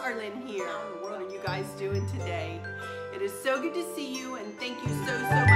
Arlene here. What are you guys doing today? It is so good to see you, and thank you so much for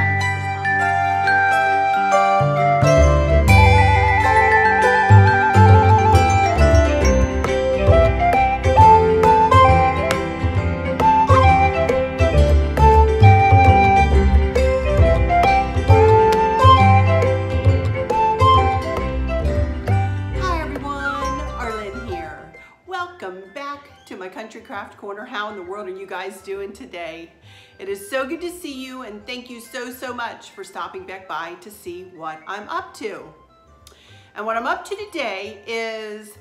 Country Craft Corner. How in the world are you guys doing today? It is so good to see you, and thank you so much for stopping back by to see what I'm up to. And what I'm up to today is,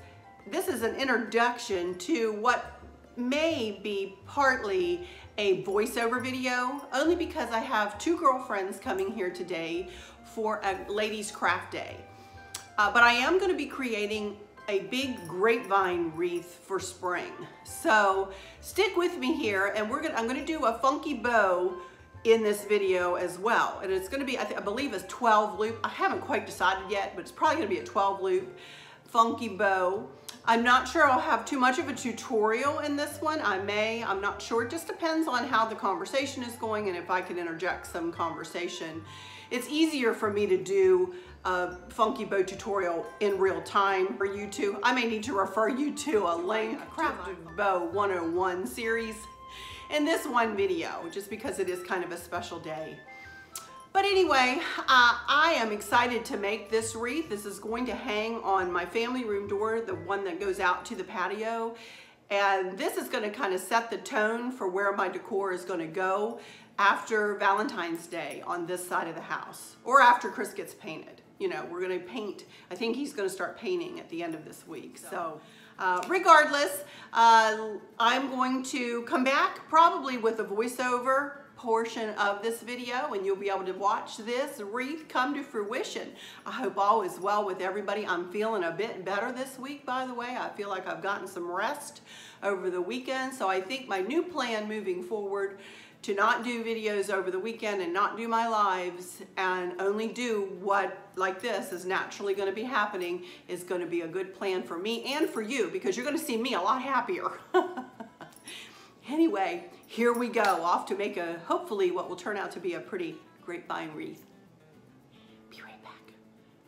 this is an introduction to what may be partly a voiceover video, only because I have two girlfriends coming here today for a ladies craft day. But I am going to be creating a big grapevine wreath for spring. So stick with me here, and I'm gonna do a funky bow in this video as well. And it's gonna be, I believe it's 12 loop. I haven't quite decided yet, but it's probably gonna be a 12 loop funky bow. I'm not sure I'll have too much of a tutorial in this one. I'm not sure. It just depends on how the conversation is going and if I can interject some conversation. It's easier for me to do a funky bow tutorial in real time for you two. I may need to refer you to a link, Crafted Bow 101 series in this one video, just because it is kind of a special day. But anyway, I am excited to make this wreath. This is going to hang on my family room door, the one that goes out to the patio. And this is gonna kind of set the tone for where my decor is gonna go after Valentine's Day on this side of the house, or after Chris gets painted. You know, we're gonna paint. I think he's gonna start painting at the end of this week. So regardless, I'm going to come back probably with a voiceover portion of this video, and you'll be able to watch this wreath come to fruition. I hope all is well with everybody. I'm feeling a bit better this week, by the way. I feel like I've gotten some rest over the weekend. So I think my new plan moving forward, to not do videos over the weekend and not do my lives and only do what like this is naturally going to be happening, is going to be a good plan for me and for you, because you're going to see me a lot happier. Anyway, here we go, off to make a, hopefully what will turn out to be a pretty grapevine wreath. Be right back.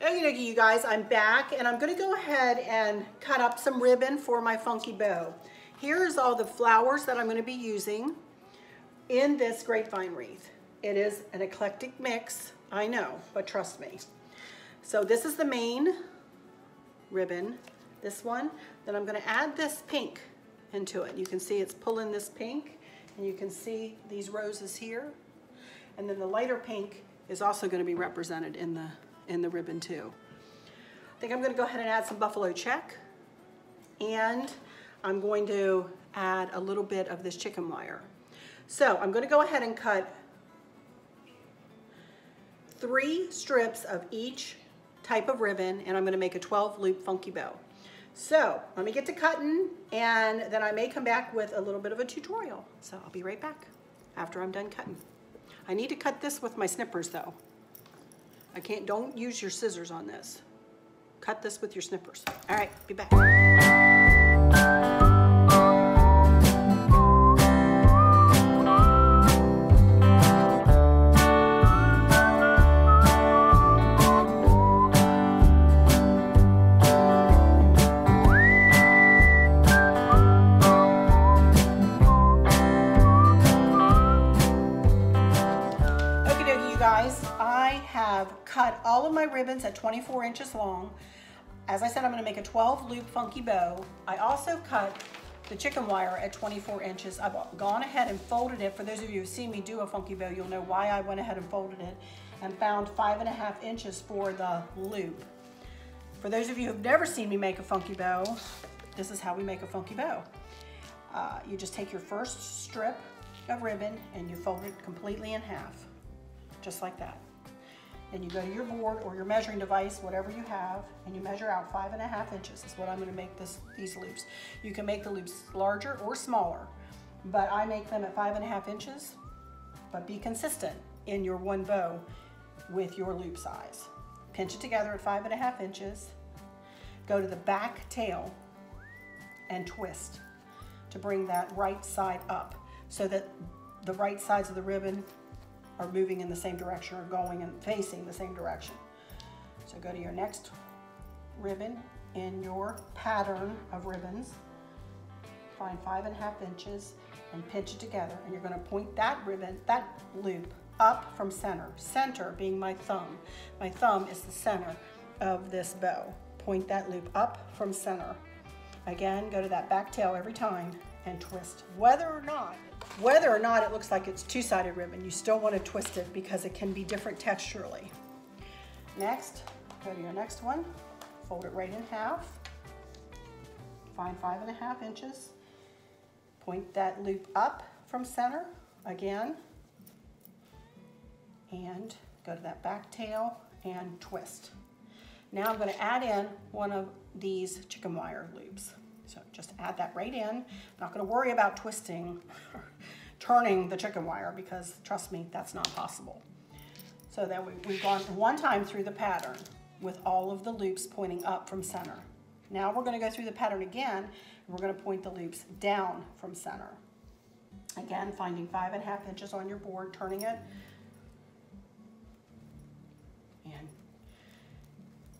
Okay, you guys, I'm back, and I'm going to go ahead and cut up some ribbon for my funky bow. Here's all the flowers that I'm going to be using in this grapevine wreath. It is an eclectic mix, I know, but trust me. So this is the main ribbon, this one. Then I'm gonna add this pink into it. You can see it's pulling this pink, and you can see these roses here. And then the lighter pink is also gonna be represented in the ribbon too. I think I'm gonna go ahead and add some buffalo check, and I'm going to add a little bit of this chicken wire. So I'm going to go ahead and cut 3 strips of each type of ribbon, and I'm going to make a 12 loop funky bow. So let me get to cutting, and then I may come back with a little bit of a tutorial. So I'll be right back after I'm done cutting. I need to cut this with my snippers though. Don't use your scissors on this. Cut this with your snippers. All right, be back. Cut all of my ribbons at 24 inches long. As I said, I'm going to make a 12 loop funky bow. I also cut the chicken wire at 24 inches. I've gone ahead and folded it. For those of you who've seen me do a funky bow, you'll know why I went ahead and folded it and found 5.5 inches for the loop. For those of you who've never seen me make a funky bow, this is how we make a funky bow. You just take your first strip of ribbon and you fold it completely in half, just like that. And you go to your board or your measuring device, whatever you have, and you measure out 5.5 inches is what I'm going to make these loops. You can make the loops larger or smaller, but I make them at 5.5 inches. But be consistent in your one bow with your loop size. Pinch it together at 5.5 inches. Go to the back tail and twist. to bring that right side up so that the right sides of the ribbon are moving in the same direction or going and facing the same direction. So go to your next ribbon in your pattern of ribbons, find 5.5 inches and pinch it together, and you're going to point that ribbon, that loop, up from center. Center being my thumb. My thumb is the center of this bow. Point that loop up from center. Again, go to that back tail every time and twist. Whether or not it looks like it's two-sided ribbon, you still want to twist it because it can be different texturally. Next, go to your next one, fold it right in half, find 5.5 inches, point that loop up from center again, and go to that back tail and twist. Now I'm going to add in one of these chicken wire loops. So just add that right in. I'm not going to worry about twisting, turning the chicken wire, because trust me, that's not possible. So then we've gone one time through the pattern with all of the loops pointing up from center. Now we're going to go through the pattern again, and we're going to point the loops down from center. Again, finding 5.5 inches on your board, turning it, and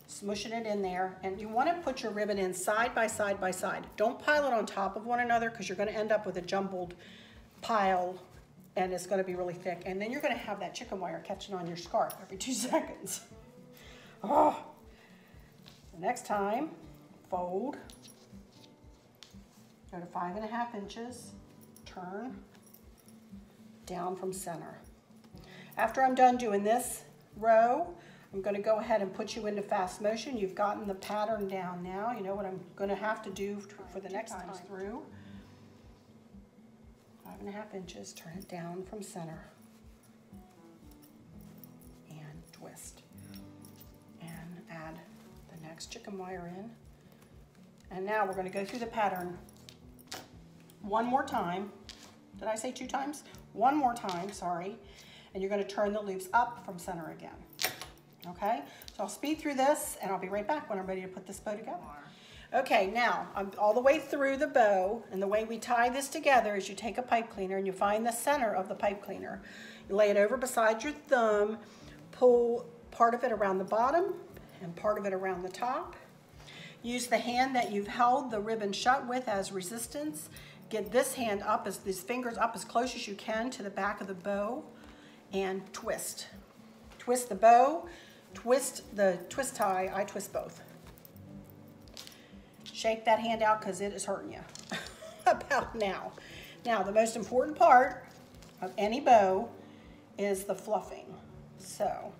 smushing it in there. And you want to put your ribbon in side by side by side. Don't pile it on top of one another, because you're going to end up with a jumbled pile and it's going to be really thick. And then you're going to have that chicken wire catching on your scarf every 2 seconds. Oh. The next time, fold, go to 5.5 inches, turn, down from center. After I'm done doing this row, I'm going to go ahead and put you into fast motion. You've gotten the pattern down now. You know what I'm going to have to do for the next time through. 5.5 inches, turn it down from center, and twist. And add the next chicken wire in. And now we're going to go through the pattern one more time. Did I say 2 times? One more time, sorry. And you're going to turn the loops up from center again. Okay, so I'll speed through this and I'll be right back when I'm ready to put this bow together. Okay, now I'm all the way through the bow, and the way we tie this together is you take a pipe cleaner and you find the center of the pipe cleaner. You lay it over beside your thumb, pull part of it around the bottom and part of it around the top. Use the hand that you've held the ribbon shut with as resistance. Get this hand up, these fingers up as close as you can to the back of the bow, and twist. Twist the bow, twist the twist tie. I twist both. Shake that hand out because it is hurting you about now. Now, the most important part of any bow is the fluffing. So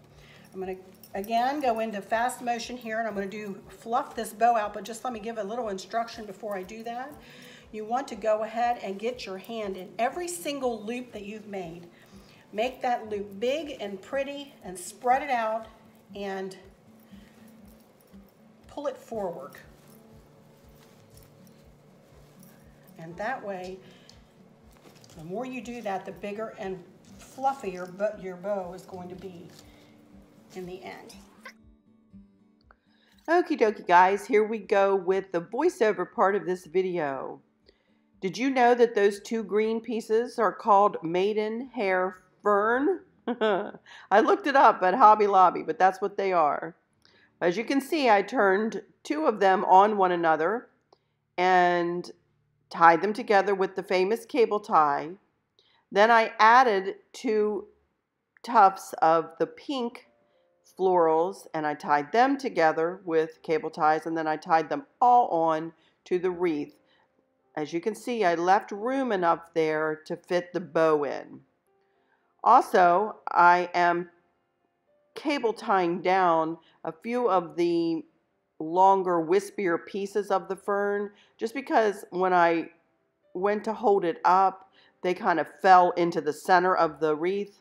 I'm going to again go into fast motion here, and I'm going to fluff this bow out, but just let me give a little instruction before I do that. You want to go ahead and get your hand in every single loop that you've made. Make that loop big and pretty and spread it out and pull it forward. And that way, the more you do that, the bigger and fluffier your bow is going to be in the end. Okie dokie guys, here we go with the voiceover part of this video. Did you know that those 2 green pieces are called maiden hair fern? I looked it up at Hobby Lobby, but that's what they are. As you can see, I turned 2 of them on one another and tied them together with the famous cable tie. Then I added 2 tufts of the pink florals, and I tied them together with cable ties, and then I tied them all on to the wreath. As you can see, I left room enough there to fit the bow in. Also, I am cable tying down a few of the longer, wispier pieces of the fern, just because when I went to hold it up, they kind of fell into the center of the wreath,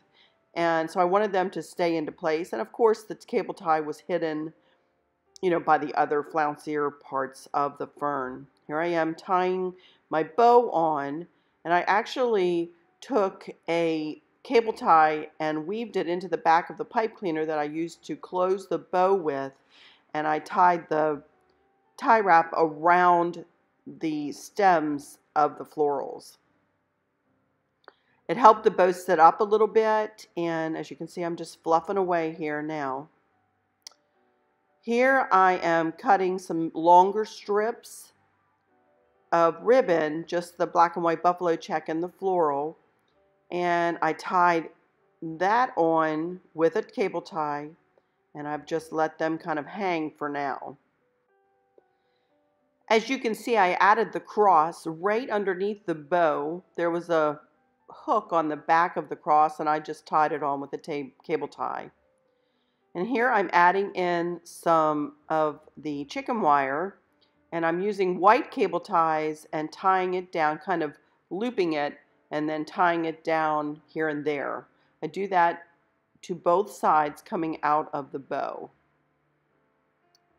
and so I wanted them to stay into place. And of course, the cable tie was hidden, you know, by the other flouncier parts of the fern. Here I am tying my bow on, and I actually took a cable tie and weaved it into the back of the pipe cleaner that I used to close the bow with, and I tied the tie wrap around the stems of the florals. It helped the bow sit up a little bit, and as you can see, I'm just fluffing away here now. Here I am cutting some longer strips of ribbon, just the black and white buffalo check and the floral, and I tied that on with a cable tie, and I've just let them kind of hang for now. As you can see, I added the cross right underneath the bow. There was a hook on the back of the cross, and I just tied it on with a cable tie. And here I'm adding in some of the chicken wire, and I'm using white cable ties and tying it down, kind of looping it and then tying it down here and there. I do that to both sides coming out of the bow.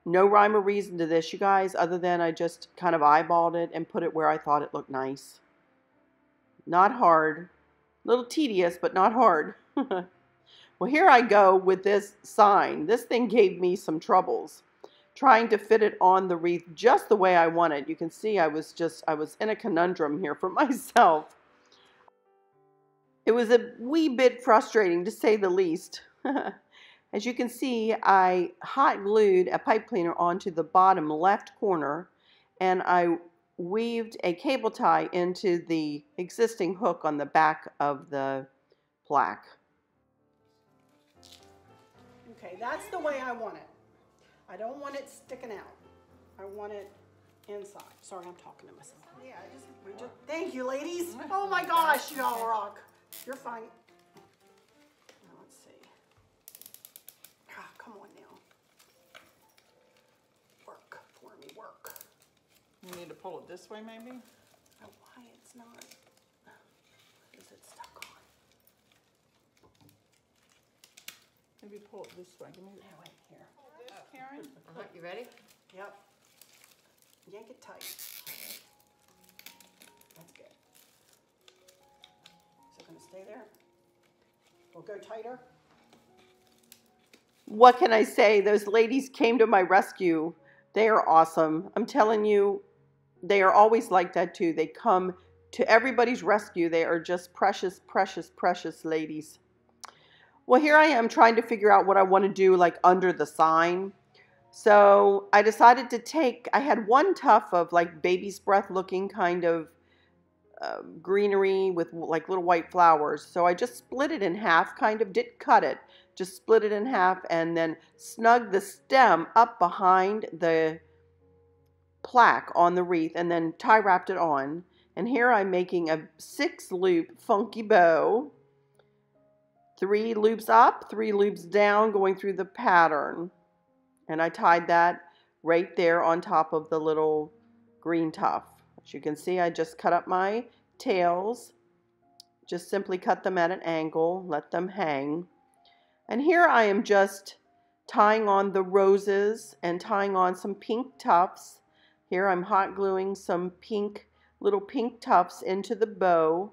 No rhyme or reason to this, you guys, other than I just kind of eyeballed it and put it where I thought it looked nice. Not hard. A little tedious, but not hard. Well, here I go with this sign. This thing gave me some troubles trying to fit it on the wreath just the way I wanted. You can see I was in a conundrum here for myself. It was a wee bit frustrating, to say the least. As you can see, I hot glued a pipe cleaner onto the bottom left corner, and I weaved a cable tie into the existing hook on the back of the plaque. Okay, that's the way I want it. I don't want it sticking out. I want it inside. Sorry, I'm talking to myself. Yeah, thank you, ladies. Oh my gosh, y'all rock. You're fine. Now, let's see. Ah, come on now. Work for me, work. You need to pull it this way, maybe? Oh, why it's not? Is it stuck on? Maybe pull it this way. Give me No, wait, here. Karen. You ready? Yep. Yank it tight. That's good. Is it going to stay there? We'll go tighter. What can I say? Those ladies came to my rescue. They are awesome. I'm telling you, they are always like that too. They come to everybody's rescue. They are just precious, precious, precious ladies. Well, here I am trying to figure out what I want to do like under the sign. So I decided to I had one tuft of like baby's breath looking kind of greenery with like little white flowers. So I just split it in half, kind of, didn't cut it, just split it in half and then snug the stem up behind the plaque on the wreath and then tie wrapped it on. And here I'm making a 6-loop funky bow. 3 loops up, 3 loops down, going through the pattern. And I tied that right there on top of the little green tuft. As you can see, I just cut up my tails. Just simply cut them at an angle, let them hang. And here I am just tying on the roses and tying on some pink tufts. Here I'm hot gluing some little pink tufts into the bow.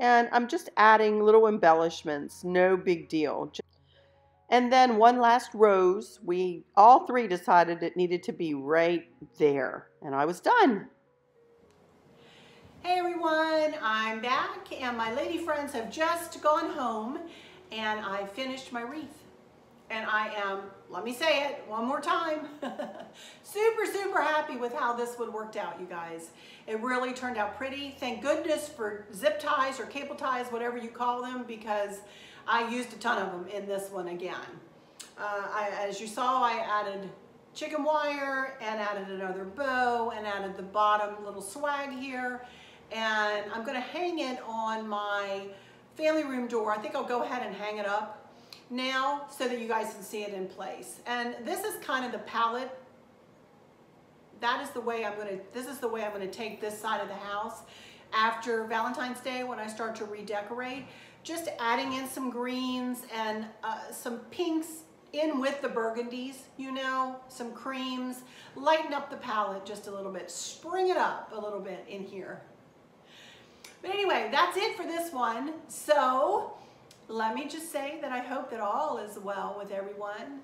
And I'm just adding little embellishments, no big deal. And then one last rose. We all three decided it needed to be right there. And I was done. Hey everyone, I'm back and my lady friends have just gone home and I finished my wreath. And I am, let me say it one more time, super, super happy with how this one worked out, you guys. It really turned out pretty. Thank goodness for zip ties or cable ties, whatever you call them, because I used a ton of them in this one again. As you saw, I added chicken wire and added another bow and added the bottom little swag here. And I'm going to hang it on my family room door. I think I'll go ahead and hang it up now so that you guys can see it in place. And this is kind of the palette. This is the way I'm going to take this side of the house after Valentine's Day when I start to redecorate. Just adding in some greens and some pinks in with the burgundies, you know, some creams. Lighten up the palette just a little bit. Spring it up a little bit in here. But anyway, that's it for this one. So let me just say that I hope that all is well with everyone.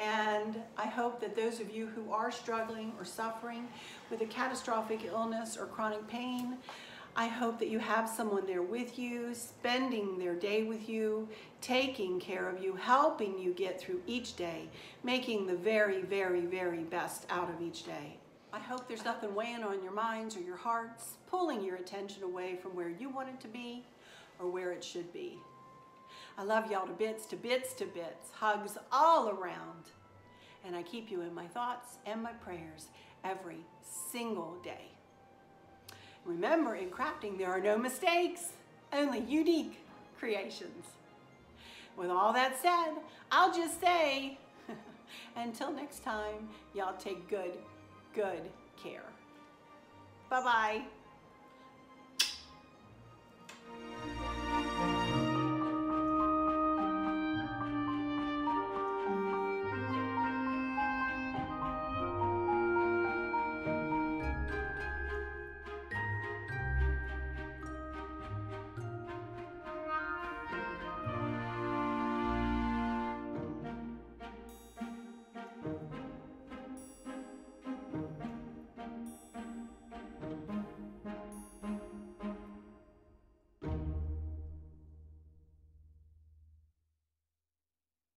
And I hope that those of you who are struggling or suffering with a catastrophic illness or chronic pain, I hope that you have someone there with you, spending their day with you, taking care of you, helping you get through each day, making the very, very, very best out of each day. I hope there's nothing weighing on your minds or your hearts, pulling your attention away from where you want it to be or where it should be. I love y'all to bits, to bits, to bits. Hugs all around. And I keep you in my thoughts and my prayers every single day. Remember, in crafting, there are no mistakes, only unique creations. With all that said, I'll just say, until next time, y'all take good care. Bye-bye.